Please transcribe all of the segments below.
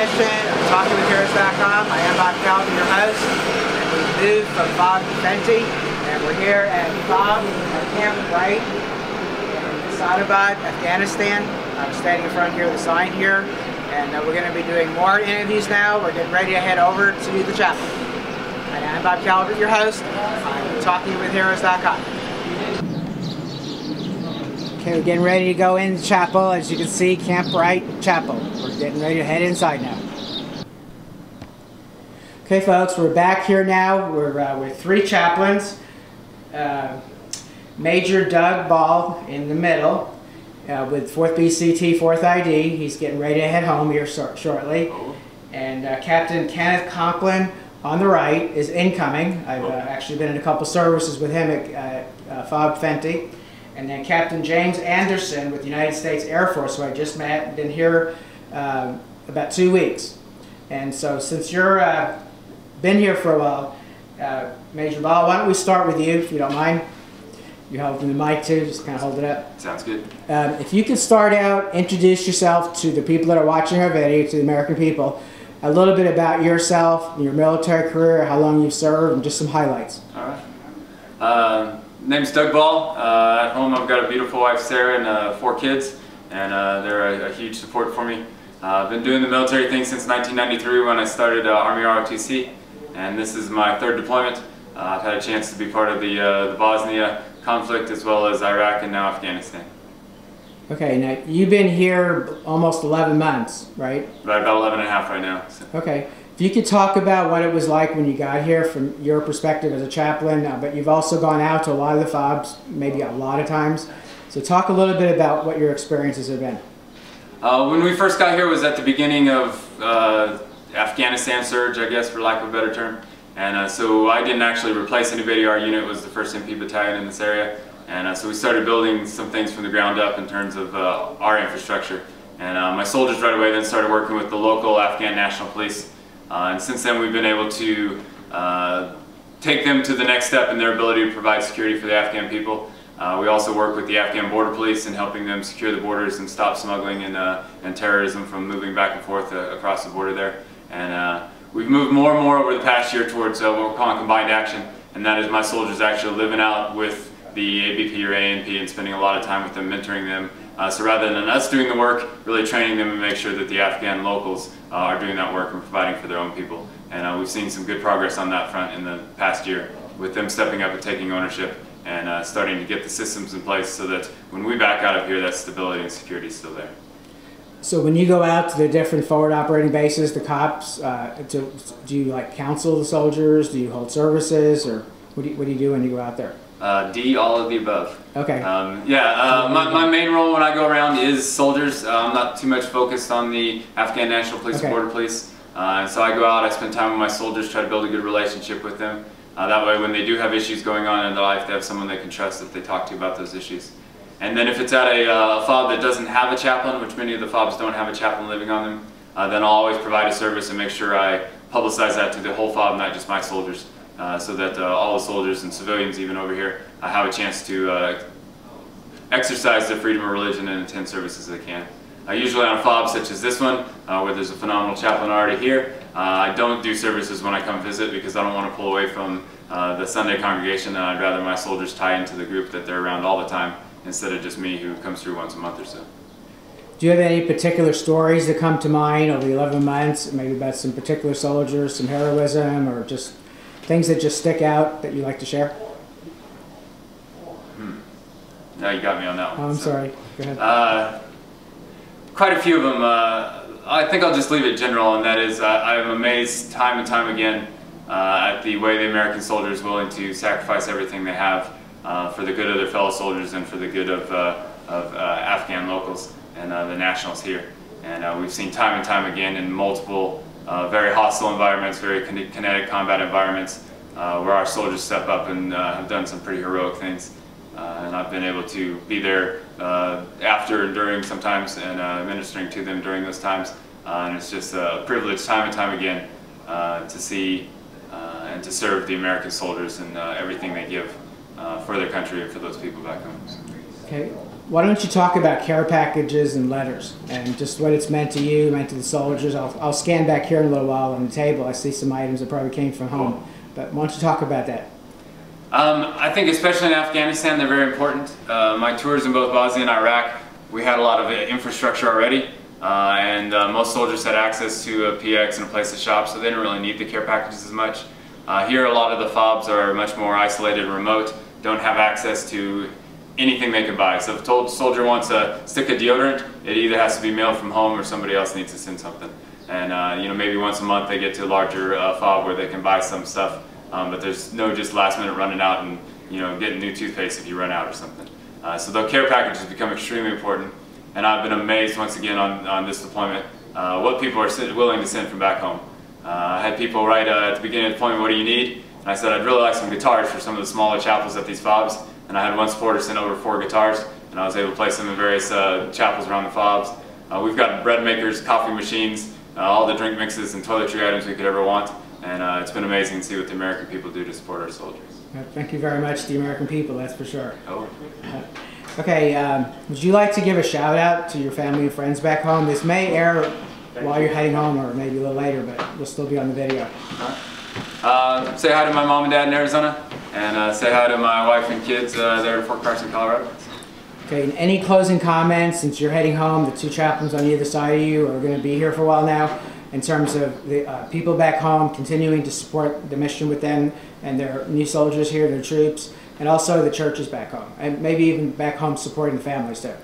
edition of TalkingWithHeroes.com. I am Bob Calvin, your host, and we moved from Bob to Fenty, and we're here at Camp Wright in Asadabad, Afghanistan. I'm standing in front here with a sign here, and we're going to be doing more interviews now. We're getting ready to head over to the chapel. And I'm Bob Calvin, your host. I'm TalkingWithHeroes.com. Okay, we're getting ready to go in the chapel. As you can see, Camp Wright Chapel. We're getting ready to head inside now. Okay, folks, we're back here now. We're with three chaplains. Major Doug Ball in the middle with 4th BCT, 4th ID. He's getting ready to head home here shortly. And Captain Kenneth Conklin on the right is incoming. I've actually been in a couple services with him at FOB Fenty. And then Captain James Anderson with the United States Air Force, who I just met, been here about 2 weeks. And so since you're been here for a while, Major Ball, why don't we start with you, if you don't mind. You're holding the mic too, just kind of hold it up. Sounds good. If you could start out, introduce yourself to the people that are watching our video, to the American people, a little bit about yourself, your military career, how long you've served, and just some highlights. All right. Name's Doug Ball. At home I've got a beautiful wife Sarah and 4 kids, and they're a huge support for me. I've been doing the military thing since 1993 when I started Army ROTC, and this is my 3rd deployment. I've had a chance to be part of the Bosnia conflict as well as Iraq and now Afghanistan. Okay, now you've been here almost 11 months, right? Right, about 11 and a half right now. So. Okay. If you could talk about what it was like when you got here from your perspective as a chaplain, but you've also gone out to a lot of the FOBs, maybe a lot of times. So talk a little bit about what your experiences have been. When we first got here was at the beginning of Afghanistan surge, I guess, for lack of a better term. And so I didn't actually replace anybody. Our unit was the 1st MP battalion in this area. And so we started building some things from the ground up in terms of our infrastructure. And my soldiers right away then started working with the local Afghan National Police. And since then we've been able to take them to the next step in their ability to provide security for the Afghan people. We also work with the Afghan Border Police in helping them secure the borders and stop smuggling and terrorism from moving back and forth across the border there. And we've moved more and more over the past year towards what we're calling combined action, and that is my soldiers actually living out with the ABP or ANP and spending a lot of time with them, mentoring them. So rather than us doing the work, really training them and make sure that the Afghan locals are doing that work and providing for their own people. And we've seen some good progress on that front in the past year with them stepping up and taking ownership and starting to get the systems in place so that when we back out of here, that stability and security is still there. So when you go out to the different forward operating bases, the cops, do you like counsel the soldiers? Do you hold services? Or what do you do when you go out there? D, all of the above. Okay. My main role when I go around is soldiers. I'm not too much focused on the Afghan National Police and Border Police. And so I go out, I spend time with my soldiers, try to build a good relationship with them. That way when they do have issues going on in their life, they have someone they can trust that they talk to about those issues. And then if it's at a FOB that doesn't have a chaplain, which many of the FOBs don't have a chaplain living on them, then I'll always provide a service and make sure I publicize that to the whole FOB, not just my soldiers. So that all the soldiers and civilians even over here have a chance to exercise their freedom of religion and attend services they can. Usually on FOBs such as this one, where there's a phenomenal chaplain already here, I don't do services when I come visit because I don't want to pull away from the Sunday congregation, and I'd rather my soldiers tie into the group that they're around all the time instead of just me who comes through once a month or so. Do you have any particular stories that come to mind over the 11 months, maybe about some particular soldiers, some heroism, or just things that just stick out that you like to share? Now you got me on that one. Oh, I'm sorry. Go ahead. Quite a few of them. I think I'll just leave it general, and that is I'm amazed time and time again at the way the American soldier is willing to sacrifice everything they have for the good of their fellow soldiers and for the good of Afghan locals and the nationals here. And we've seen time and time again in multiple very hostile environments, very kinetic combat environments, where our soldiers step up and have done some pretty heroic things. And I've been able to be there after and during sometimes and ministering to them during those times. And it's just a privilege time and time again to see and to serve the American soldiers and everything they give for their country and for those people back home. Okay. why don't you talk about care packages and letters and just what it's meant to you, meant to the soldiers. I'll scan back here in a little while on the table. I see some items that probably came from home. But why don't you talk about that? I think especially in Afghanistan, they're very important. My tours in both Bosnia and Iraq, we had a lot of infrastructure already. And most soldiers had access to a PX and a place to shop, so they didn't really need the care packages as much. Here, a lot of the FOBs are much more isolated and remote, don't have access to anything they can buy. So if a soldier wants a stick of deodorant, it either has to be mailed from home or somebody else needs to send something. And you know, maybe once a month they get to a larger FOB where they can buy some stuff, but there's no just last minute running out and getting new toothpaste if you run out or something. So the care packages become extremely important. And I've been amazed once again on this deployment, what people are willing to send from back home. I had people write at the beginning of the deployment, what do you need? And I said, I'd really like some guitars for some of the smaller chapels at these FOBs. And I had one supporter send over 4 guitars, and I was able to place them in various chapels around the FOBs. We've got bread makers, coffee machines, all the drink mixes and toiletry items we could ever want. And it's been amazing to see what the American people do to support our soldiers. Thank you very much, the American people, that's for sure. Oh. Okay, would you like to give a shout out to your family and friends back home? This may air while you're heading home or maybe a little later, but we'll still be on the video. Say hi to my mom and dad in Arizona, and say hi to my wife and kids there in Fort Carson, Colorado. Okay, and any closing comments since you're heading home? The 2 chaplains on either side of you are going to be here for a while now, in terms of the people back home continuing to support the mission with them and their new soldiers here, their troops, and also the churches back home, and maybe even back home supporting the families too.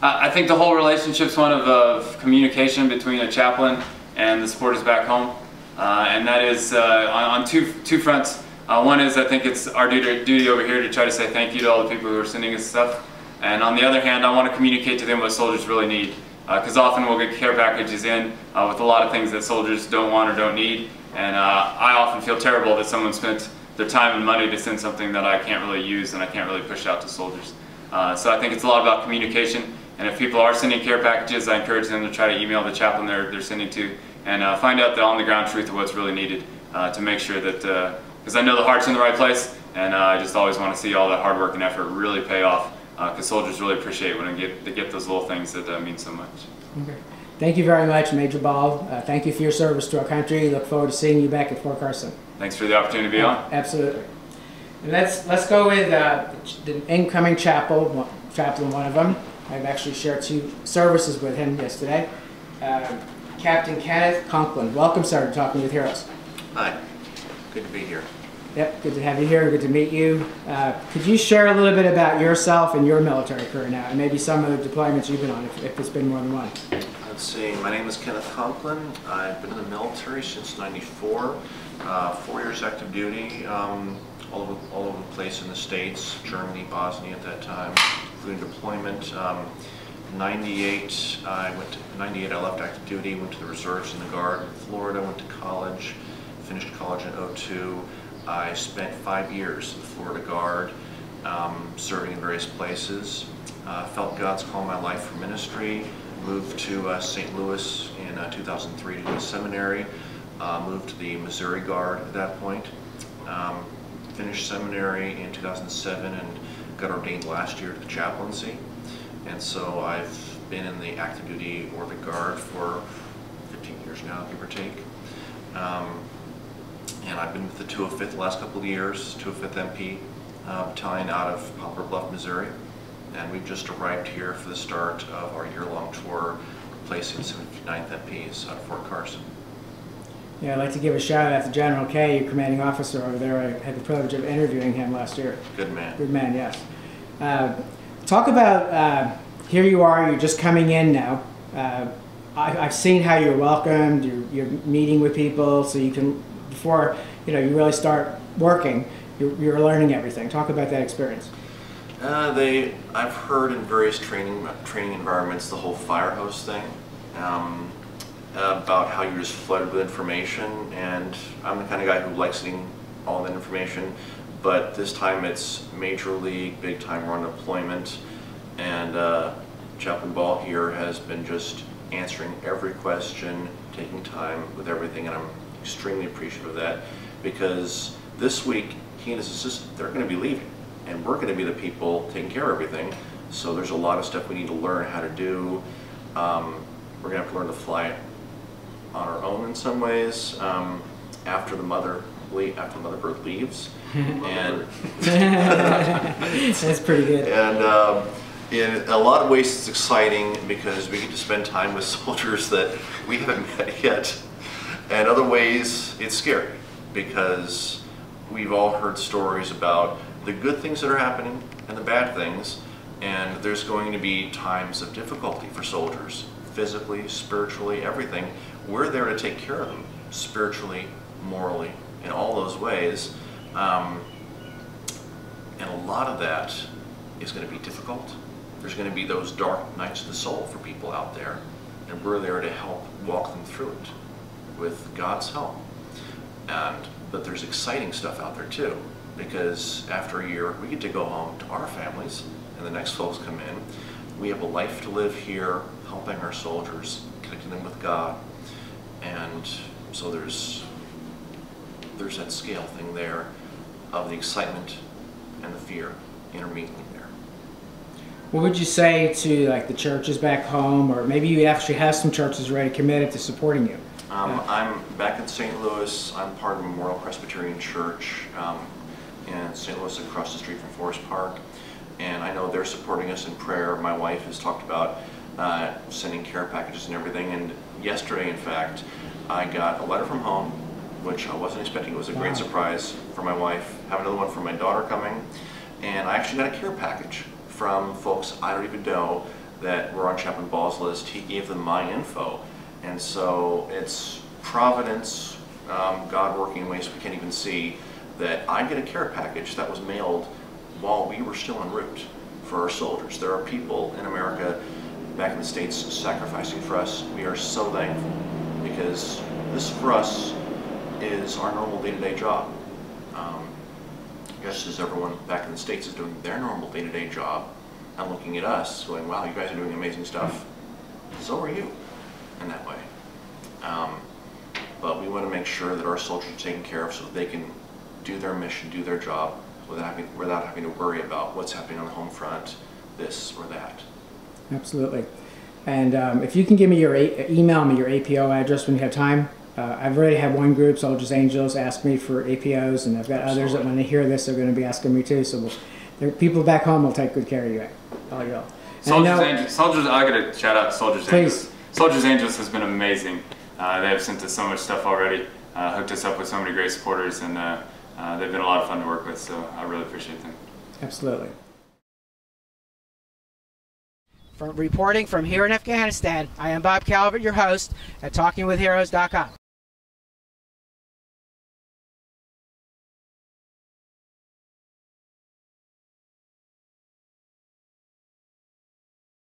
I think the whole relationship's one of communication between a chaplain and the supporters back home, and that is on two fronts. One is, I think it's our duty over here to try to say thank you to all the people who are sending us stuff, and on the other hand, I want to communicate to them what soldiers really need, because often we'll get care packages in with a lot of things that soldiers don't want or don't need, and I often feel terrible that someone spent their time and money to send something that I can't really use and I can't really push out to soldiers. So I think it's a lot about communication, and if people are sending care packages, I encourage them to try to email the chaplain they're sending to and find out the on-the-ground truth of what's really needed to make sure that, because I know the heart's in the right place, and I just always want to see all that hard work and effort really pay off, because soldiers really appreciate when they get those little things that mean so much. Okay. Thank you very much, Major Ball. Thank you for your service to our country. Look forward to seeing you back at Fort Carson. Thanks for the opportunity to be on. Absolutely. And let's go with the incoming chaplain, one of them. I've actually shared 2 services with him yesterday. Captain Kenneth Conklin. Welcome, sir, to Talking with Heroes. Hi. Good to be here. Yep, good to have you here. Good to meet you. Could you share a little bit about yourself and your military career now, and maybe some of the deployments you've been on, if it's been more than one? Let's see. My name is Kenneth Conklin. I've been in the military since '94. 4 years active duty, all over the place in the States, Germany, Bosnia at that time, including deployment. 98, I left active duty, went to the reserves in the Guard in Florida, went to college, finished college in '02. I spent 5 years in the Florida Guard, serving in various places. Felt God's call in my life for ministry. Moved to St. Louis in 2003 to do a seminary. Moved to the Missouri Guard at that point. Finished seminary in 2007 and got ordained last year to the chaplaincy. And so I've been in the active duty or the Guard for 15 years now, give or take. And I've been with the 205th the last couple of years, 205th MP Battalion out of Poplar Bluff, Missouri. And we've just arrived here for the start of our year-long tour, replacing 79th MPs out of Fort Carson. Yeah, I'd like to give a shout out to General K, your commanding officer over there. I had the privilege of interviewing him last year. Good man. Good man, yes. Talk about, here you are, you're just coming in now. I've seen how you're welcomed, you're meeting with people, so you can, before you really start working, you're learning everything. Talk about that experience. I've heard in various training environments the whole fire hose thing, about how you're just flooded with information, and I'm the kind of guy who likes getting all that information, but this time it's major league, big time, we're on deployment, and Chaplain Ball here has been just answering every question, taking time with everything, and I'm extremely appreciative of that, because this week he and his assistant, they're going to be leaving, and we're going to be the people taking care of everything. So there's a lot of stuff we need to learn how to do. We're going to have to learn to fly on our own in some ways after the mother bird leaves. And that's pretty good. And in a lot of ways it's exciting because we get to spend time with soldiers that we haven't met yet. And other ways it's scary because we've all heard stories about the good things that are happening and the bad things, and there's going to be times of difficulty for soldiers, physically, spiritually, everything. We're there to take care of them, spiritually, morally, in all those ways. And a lot of that is going to be difficult. There's going to be those dark nights of the soul for people out there, and we're there to help walk them through it with God's help. But there's exciting stuff out there too, because after a year we get to go home to our families, and the next folks come in. We have a life to live here, helping our soldiers, connecting them with God, and so there's that scale thing there of the excitement and the fear intermingling there. What would you say to like the churches back home, or maybe you actually have some churches already committed to supporting you? I'm back in St. Louis. I'm part of Memorial Presbyterian Church in St. Louis, across the street from Forest Park, and I know they're supporting us in prayer. My wife has talked about sending care packages and everything, and yesterday, in fact, I got a letter from home, which I wasn't expecting. It was a great surprise for my wife. I have another one from my daughter coming, and I actually got a care package from folks I don't even know that were on Chaplain Ball's list. He gave them my info, and so it's providence, God working in ways we can't even see, that I get a care package that was mailed while we were still en route for our soldiers. There are people in America, back in the States, sacrificing for us. We are so thankful, because this for us is our normal day-to-day job. Just as everyone back in the States is doing their normal day-to-day job and looking at us going, wow, you guys are doing amazing stuff. So are you, in that way. But we want to make sure that our soldiers are taken care of so that they can do their mission, do their job, without having to worry about what's happening on the home front, this or that. Absolutely. And if you can give me your email me your APO address when you have time. I've already had one group, Soldiers Angels, ask me for APOs, and I've got others that when they hear this, they're going to be asking me too. So people back home will take good care of you, all y'all. Soldiers, I got to shout out Soldiers Please. Angels. Soldiers Angels has been amazing. They have sent us so much stuff already, hooked us up with so many great supporters, and they've been a lot of fun to work with, so I really appreciate them. Absolutely. Reporting from here in Afghanistan, I am Bob Calvert, your host at TalkingWithHeroes.com.